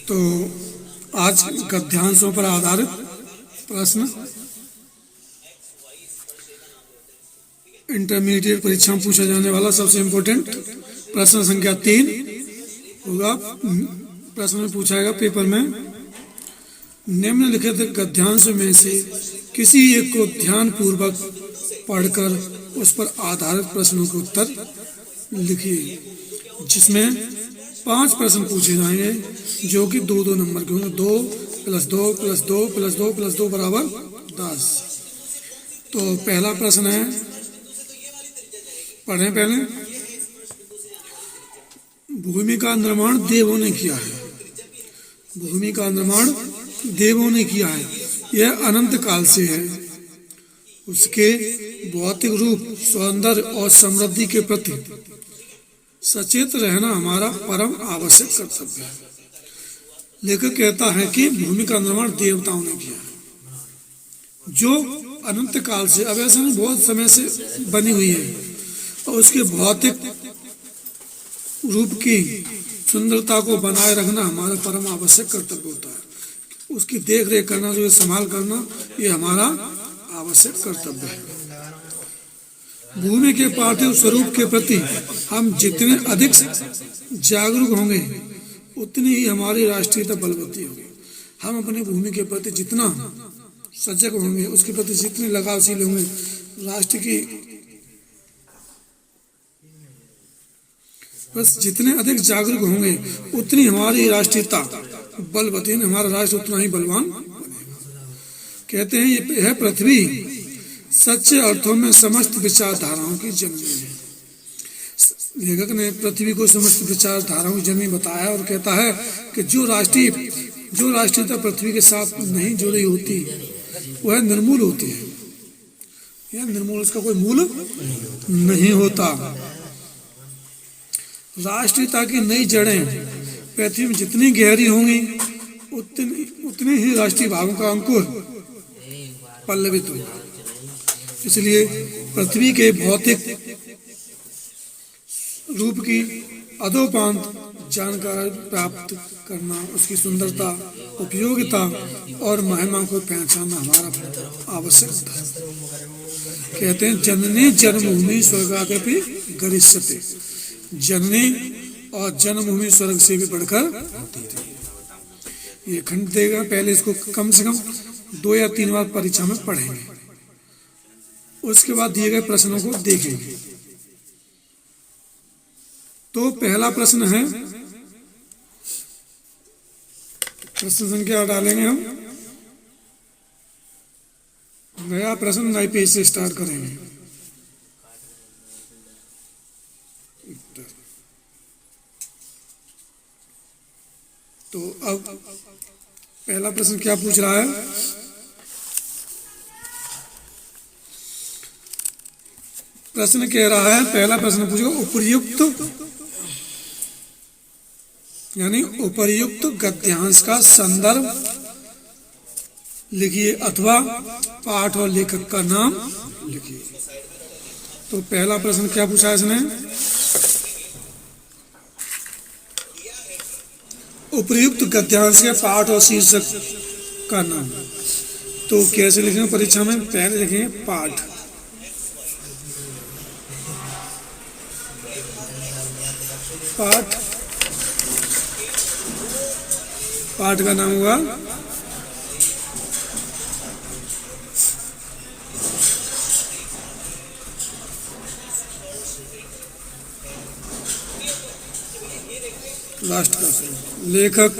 तो आज गद्यांशों पर आधारित प्रश्न इंटरमीडिएट परीक्षा में पूछा जाने वाला सबसे इम्पोर्टेंट प्रश्न संख्या 3 होगा। प्रश्न में पूछाएगा पेपर में, निम्नलिखित गद्यांश में से किसी एक को ध्यान पूर्वक पढ़कर उस पर आधारित प्रश्नों के उत्तर लिखिए, जिसमें 5 प्रश्न पूछे जाएंगे जो कि 2-2 नंबर के होंगे। 2 + 2 + 2 + 2 + 2 बराबर 10। तो पहला प्रश्न है, पढ़ें पहले। भूमि का निर्माण देवों ने किया है। भूमि का निर्माण देवों ने किया है। यह अनंत काल से है। उसके भौतिक रूप, सौंदर्य और समृद्धि के प्रति सचेत रहना हमारा परम आवश्यक कर्तव्य है। लेखक कहता है कि भूमि का निर्माण देवताओं ने किया है, जो अनंत काल से, अब ऐसा नहीं बहुत समय से बनी हुई है, और उसके भौतिक रूप की सुंदरता को बनाए रखना हमारा परम आवश्यक कर्तव्य होता है। उसकी देख रेख करना, जो संभाल करना, ये हमारा आवश्यक कर्तव्य है। भूमि के पार्थिव स्वरूप के प्रति हम जितने अधिक जागरूक होंगे उतनी ही हमारी राष्ट्रीयता बलवती होगी। हम अपनी भूमि के प्रति जितना सजग होंगे, उसके प्रति जितने लगावशील होंगे, राष्ट्र की बस जितने अधिक जागरूक होंगे उतनी हमारी राष्ट्रीयता बलवती, हमारा राष्ट्र उतना ही बलवान बनेगा। कहते हैं यह पृथ्वी सच्चे अर्थों में समस्त विचारधाराओं की जननी है। लेखक ने पृथ्वी को समस्त विचारधाराओं की जननी बताया और कहता है कि जो राष्ट्रीयता पृथ्वी के साथ नहीं जुड़ी होती वह निर्मूल होती है। यह निर्मूल, उसका कोई मूल नहीं होता। राष्ट्रीयता की नई जड़ें पृथ्वी में जितनी गहरी होंगी उतने ही राष्ट्रीय भावों का अंकुर पल्लवित होगा। इसलिए पृथ्वी के भौतिक रूप की अधोपांत जानकारी प्राप्त करना, उसकी सुंदरता, उपयोगिता और महिमा को पहचानना हमारा आवश्यक है। कहते हैं जननी जन्मभूमि स्वर्गादपि गरिष्यते। जननी और जन्मभूमि स्वर्ग से भी बढ़कर ये खंड देगा। पहले इसको कम से कम 2 या 3 बार परीक्षा में पढ़ेंगे, उसके बाद दिए गए प्रश्नों को देखेंगे। तो पहला प्रश्न है, प्रश्न संख्या डालेंगे हम, नया प्रश्न नए पेज से स्टार्ट करेंगे। तो अब पहला प्रश्न क्या पूछ रहा है? प्रश्न कह रहा है, पहला प्रश्न पूछेगा उपर्युक्त यानी उपर्युक्त गद्यांश का संदर्भ लिखिए अथवा पाठ और लेखक का नाम लिखिए। तो पहला प्रश्न क्या पूछा है इसने? उपर्युक्त गद्यांश के पाठ और शीर्षक का नाम। तो कैसे लिखेंगे परीक्षा में? पहले लिखेंगे पाठ, पाठ का नाम हुआ लास्ट का लेखक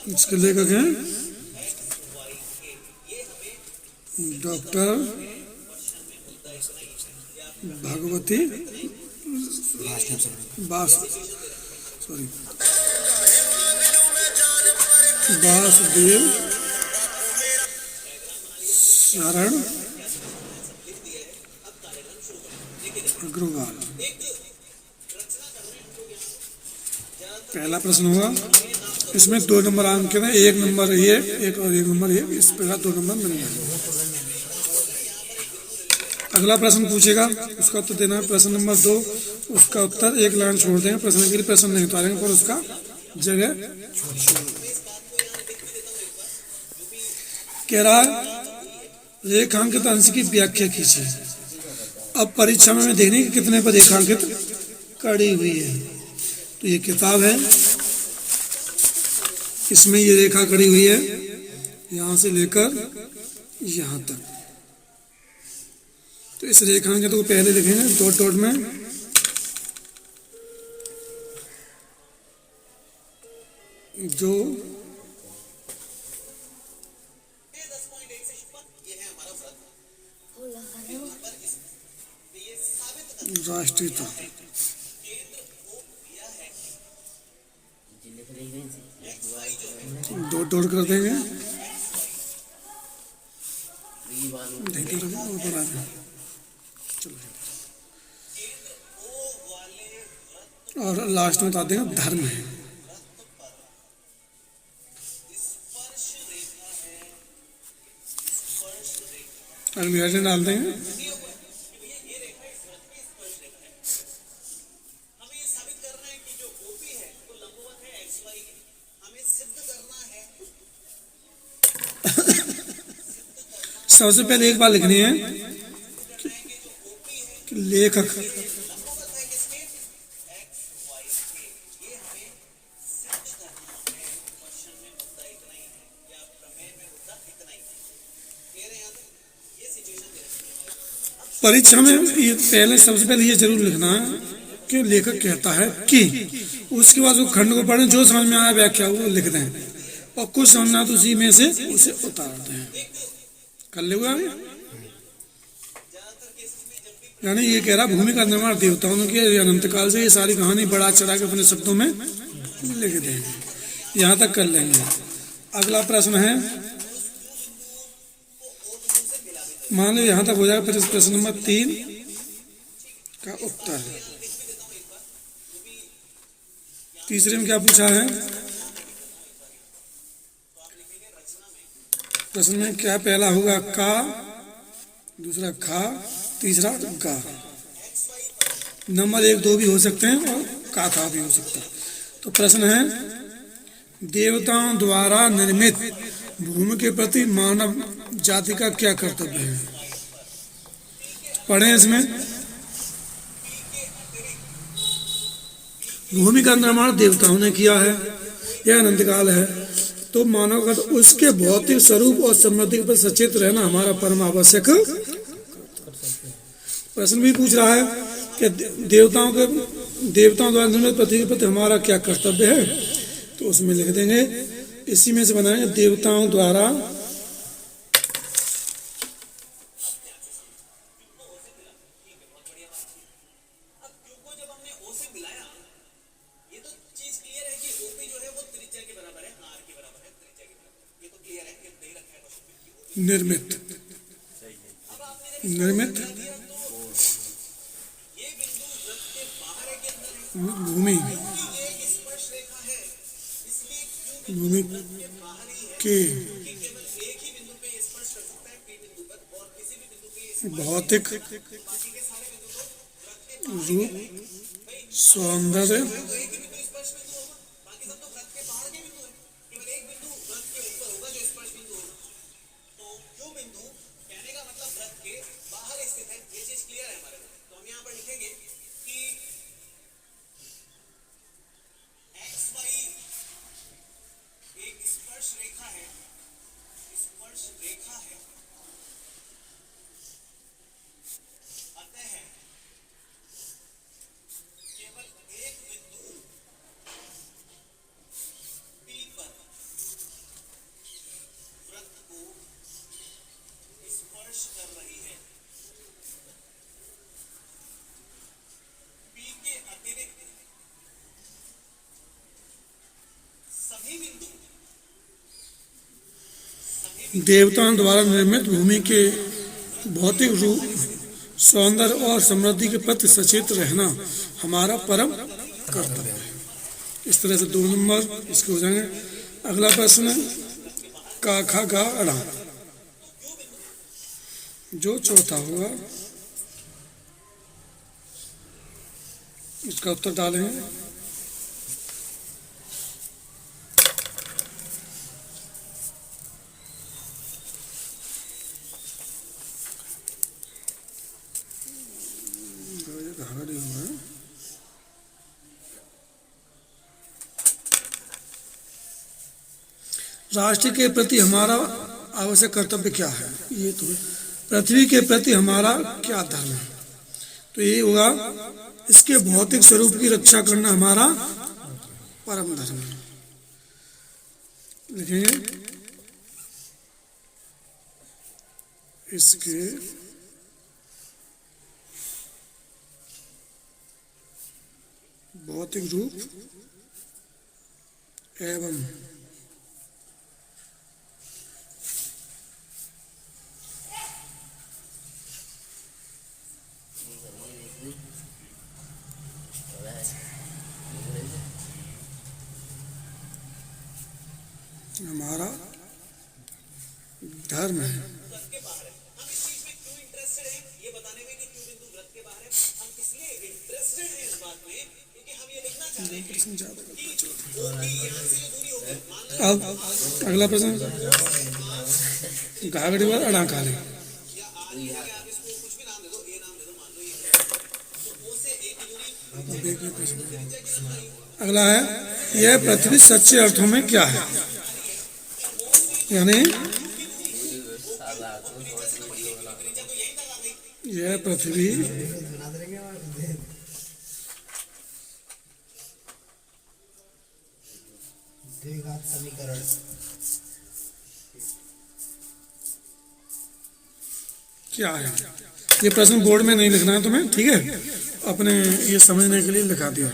इसके लेखक हैं डॉक्टर भगवती वासुदेव शरण अग्रवाल। पहला प्रश्न हुआ इसमें 2 नंबर अंक है, 1 नंबर ये, एक और 1 नंबर ये, इस प्रकार 2 नंबर मिल जाएंगे। अगला प्रश्न पूछेगा, उसका उत्तर देना है। प्रश्न नंबर 2, उसका उत्तर एक लाइन छोड़ देंगे, प्रश्न के लिए प्रश्न नहीं उतारेंगे पर उसका जगह कह रहा है रेखांकित अंश की व्याख्या कीजिए। अब परीक्षा में देखने कि कितने पर रेखांकित कड़ी हुई है। तो ये किताब है, इसमें ये रेखा कड़ी हुई है यहाँ से लेकर यहाँ तक। तो इस रेखांकित को पहले लिखेंगे डॉट डॉट में, जो राष्ट्रीयता डॉट डॉट कर देंगे, देखते रहो ऊपर आ जाए। चलो और लास्ट में बता देंगे धर्म है। अल्मीराजन डाल देंगे। सबसे पहले एक बात लिखनी है कि लेखक परीक्षा में ये पहले सबसे पहले ये जरूर लिखना है कि लेखक कहता है कि, उसके बाद वो खंड को पढ़ें, जो समझ में आया व्याख्या वो लिख दें और कुछ समझना तो उसी में से उसे उतारते हैं। कर ले हुआ यानी ये कह रहा भूमि का निर्माण देवताओं के अनंत काल से, ये सारी कहानी बढ़ा चढ़ा के अपने शब्दों में लिख देंगे। यहाँ तक कर लेंगे। अगला प्रश्न है, मान लो यहाँ तक हो जाएगा, फिर प्रश्न नंबर 3 का उत्तर। तीसरे में क्या पूछा है? प्रश्न में क्या पहला होगा? का, दूसरा खा, तीसरा गा। नंबर 1 2 भी हो सकते हैं और का था भी हो सकता है। तो प्रश्न है, देवताओं द्वारा निर्मित भूमि के प्रति मानव जाति का क्या कर्तव्य है? पढ़ें इसमें। भूमि का निर्माण देवताओं ने किया है, यह अनंत काल है, तो मानव का उसके भौतिक स्वरूप और समृद्धि पर सचेत रहना हमारा परम आवश्यक। प्रश्न भी पूछ रहा है कि देवताओं द्वारा निर्मित पृथ्वी के प्रति हमारा क्या कर्तव्य है, तो उसमें लिख देंगे, इसी में से बनाएंगे, देवताओं द्वारा निर्मित भूमि के भौतिक रूप, सौंदर्य, देवताओं द्वारा निर्मित भूमि के भौतिक रूप, सौंदर्य और समृद्धि के प्रति सचेत रहना हमारा परम कर्तव्य है। इस तरह से 2 नंबर इसके हो जाएंगे। अगला प्रश्न है का खा गा अड़ा, जो चौथा होगा इसका उत्तर डालेंगे। राष्ट्र के प्रति हमारा आवश्यक कर्तव्य क्या है? ये तो पृथ्वी के प्रति हमारा क्या धर्म है? तो ये होगा इसके भौतिक स्वरूप की रक्षा करना हमारा परम धर्म है। लिखेंगे इसके भौतिक रूप एवं हमारा धर्म है। अब अगला प्रश्न घाघड़ी वाला अड़ा काले। अगला है यह पृथ्वी सच्चे अर्थों में क्या है? यानी यह पृथ्वी द्विघात समीकरण क्या है? ये प्रश्न बोर्ड में नहीं लिखना है तुम्हें, ठीक है, अपने ये समझने के लिए लिखा दिया।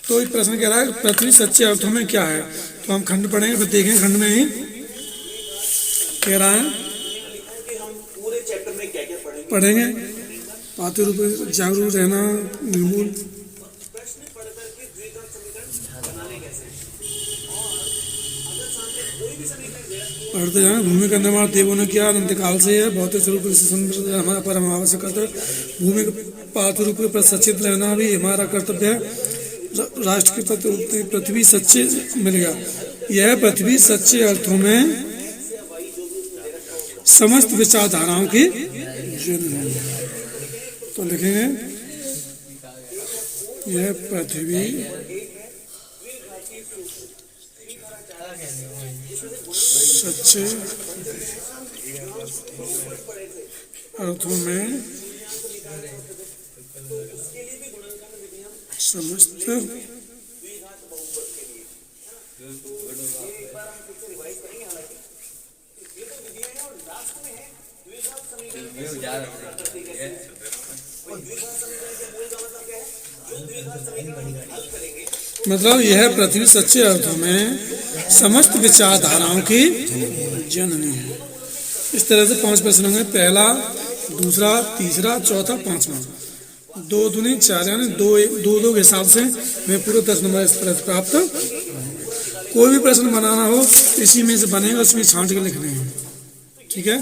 तो एक प्रश्न कह रहा है पृथ्वी सच्चे अर्थों में क्या है? तो हम खंड पढ़ेंगे, फिर देखेंगे खंड में ही कह रहा है पढ़ेंगे। पाते रूप जागरूक रहना निर्मूल। पढ़ते जाए। भूमि का निर्माण देवों ने किया, अनंतकाल से है, भौतिक स्वरूप हमारा पर हम आवश्यक कर्तव्य। भूमि पात्र रूप पर सचेत रहना भी हमारा कर्तव्य है। राष्ट्र के प्रति पृथ्वी सच्चे मिल गया। यह पृथ्वी सच्चे अर्थों में समस्त विचारधाराओं की जन्म है। तो लिखेंगे यह पृथ्वी सच्चे अर्थों में समस्त मतलब यह पृथ्वी सच्चे अर्थों में समस्त विचारधाराओं की जननी है। इस तरह से 5 प्रश्न होंगे, पहला, दूसरा, तीसरा, चौथा, 5वां। 2 दूनी 4 यानी 2 के हिसाब से मैं पूरे 10 नंबर इस तरह से प्राप्त। कोई भी प्रश्न बनाना हो इसी में से बनेगा, उसमें छांट के लिखने हैं, ठीक है।